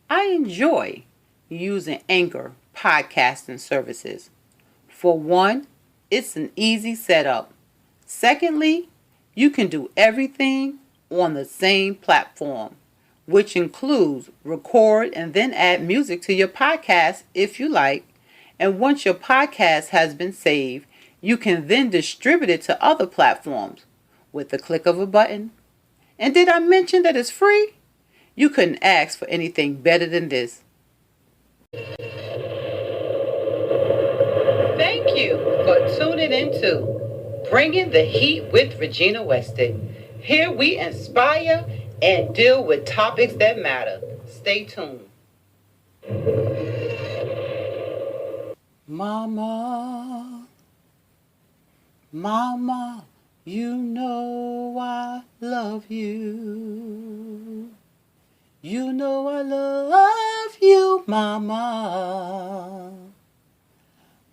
I enjoy using Anchor podcasting services. For one, it's an easy setup. Secondly, you can do everything on the same platform, which includes record and then add music to your podcast if you like. And once your podcast has been saved, you can then distribute it to other platforms with the click of a button. And did I mention that it's free? You couldn't ask for anything better than this. Thank you for tuning into Bringing the Heat with Regina Weston. Here we inspire and deal with topics that matter. Stay tuned. Mama, Mama, you know I love you. You know I love you, Mama.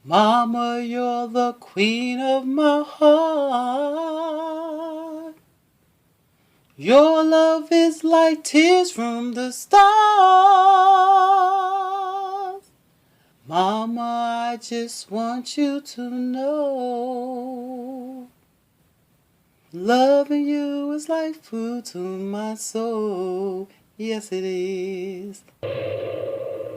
Mama, you're the queen of my heart. Your love is like tears from the stars. Mama, I just want you to know loving you is like food to my soul. Yes, it is.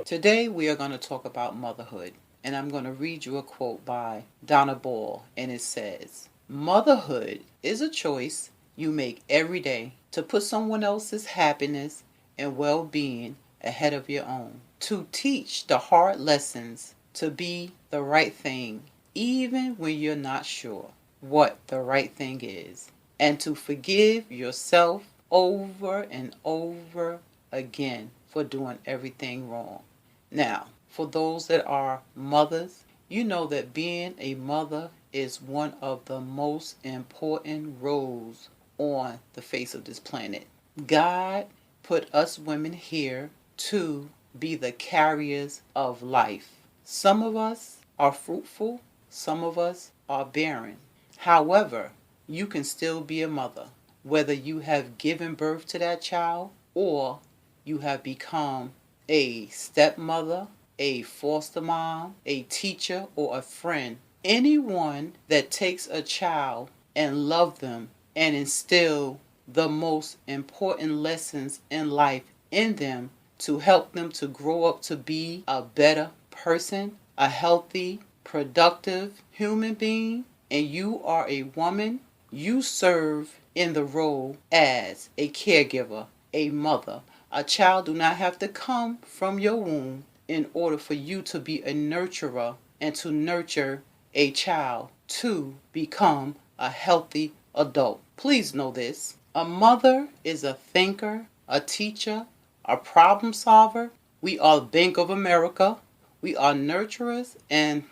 Today we are going to talk about motherhood, and I'm going to read you a quote by Donna Ball, and it says, "Motherhood is a choice you make every day to put someone else's happiness and well-being ahead of your own, to teach the hard lessons, to be the right thing, even when you're not sure what the right thing is, and to forgive yourself over and over again for doing everything wrong." Now, for those that are mothers, you know that being a mother is one of the most important roles on the face of this planet. God put us women here to be the carriers of life. Some of us are fruitful, some of us are barren. However, you can still be a mother, whether you have given birth to that child or you have become a stepmother, a foster mom, a teacher, or a friend. Anyone that takes a child and love them and instill the most important lessons in life in them to help them to grow up to be a better person, a healthy, productive human being, and you are a woman, you serve in the role as a caregiver, a mother. A child do not have to come from your womb in order for you to be a nurturer and to nurture a child to become a healthy adult. Please know this. A mother is a thinker, a teacher, a problem solver. We are Bank of America. We are nurturers, and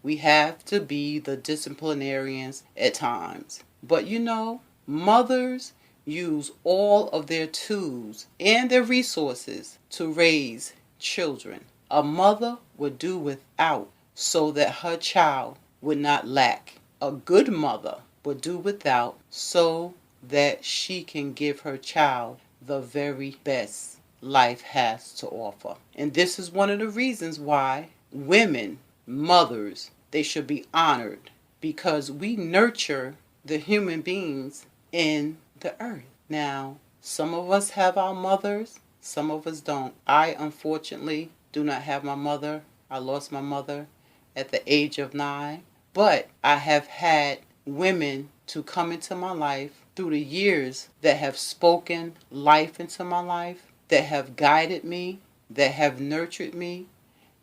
we have to be the disciplinarians at times. But you know, mothers use all of their tools and their resources to raise children. A mother would do without so that her child would not lack. A good mother would do without so that she can give her child the very best life has to offer. And this is one of the reasons why women, mothers, they should be honored, because we nurture the human beings in the earth. Now, some of us have our mothers, some of us don't. I unfortunately do not have my mother. I lost my mother at the age of 9. But I have had women to come into my life through the years that have spoken life into my life, that have guided me, that have nurtured me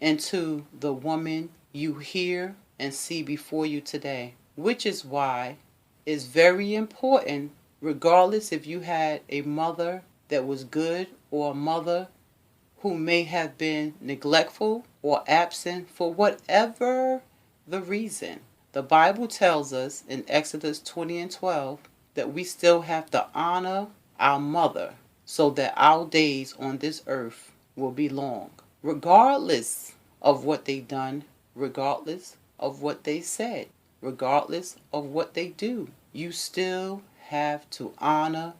into the woman you hear and see before you today. Which is why it's very important, regardless if you had a mother that was good or a mother who may have been neglectful or absent for whatever the reason. The Bible tells us in Exodus 20:12 that we still have to honor our mother so that our days on this earth will be long. Regardless of what they done, regardless of what they said, regardless of what they do, you still have to honor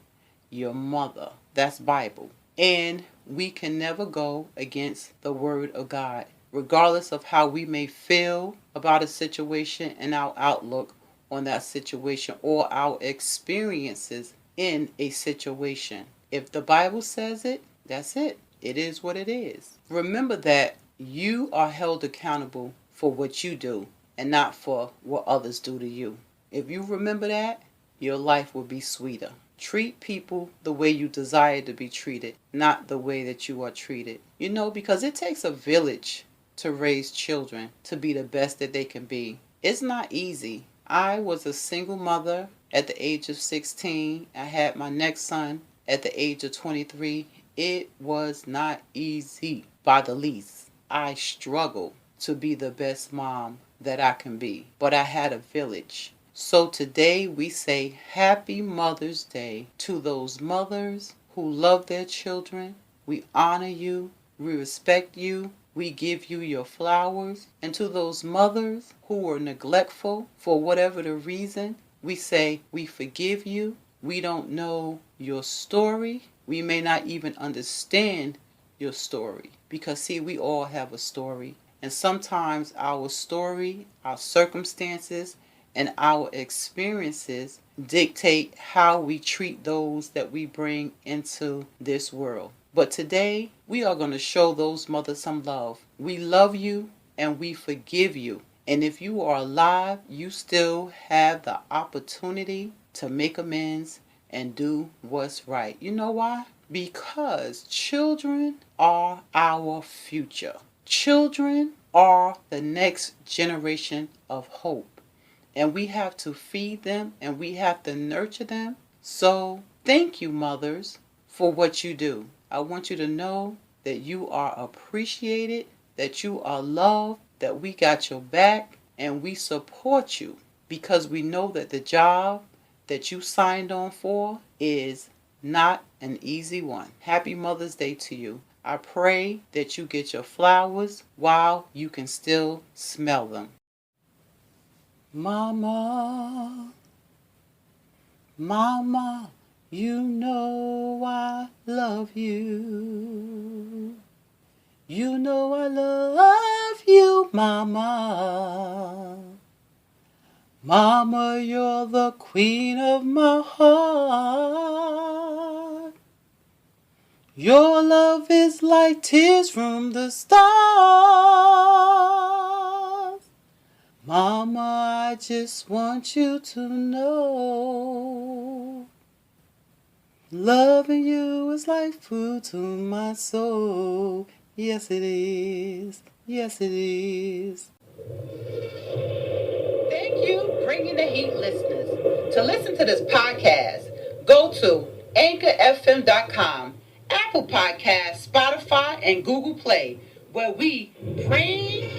your mother. That's Bible. And we can never go against the word of God, regardless of how we may feel about a situation and our outlook on that situation or our experiences in a situation. If the Bible says it, that's it. It is what it is. Remember that you are held accountable for what you do and not for what others do to you. If you remember that, your life will be sweeter. Treat people the way you desire to be treated, not the way that you are treated. Because it takes a village to raise children to be the best that they can be. It's not easy. I was a single mother at the age of 16. I had my next son at the age of 23. It was not easy by the least. I struggled to be the best mom that I can be, but I had a village. So today we say Happy Mother's Day to those mothers who love their children. We honor you. We respect you. We give you your flowers. And to those mothers who were neglectful for whatever the reason, we say we forgive you. We don't know your story. We may not even understand your story. Because see, we all have a story. And sometimes our story, our circumstances, and our experiences dictate how we treat those that we bring into this world. But today, we are going to show those mothers some love. We love you and we forgive you. And if you are alive, you still have the opportunity to make amends and do what's right. You know why? Because children are our future. Children are the next generation of hope. And we have to feed them and we have to nurture them. So thank you, mothers, for what you do. I want you to know that you are appreciated, that you are loved, that we got your back, and we support you because we know that the job that you signed on for is not an easy one. Happy Mother's Day to you. I pray that you get your flowers while you can still smell them. Mama, Mama, you know I love you. You know I love you, Mama. Mama, you're the queen of my heart. Your love is like tears from the stars. Mama, I just want you to know loving you is like food to my soul. Yes, it is. Yes, it is. Thank you, Bringing the Heat listeners. To listen to this podcast, go to anchorfm.com, Apple Podcasts, Spotify, and Google Play, where we bring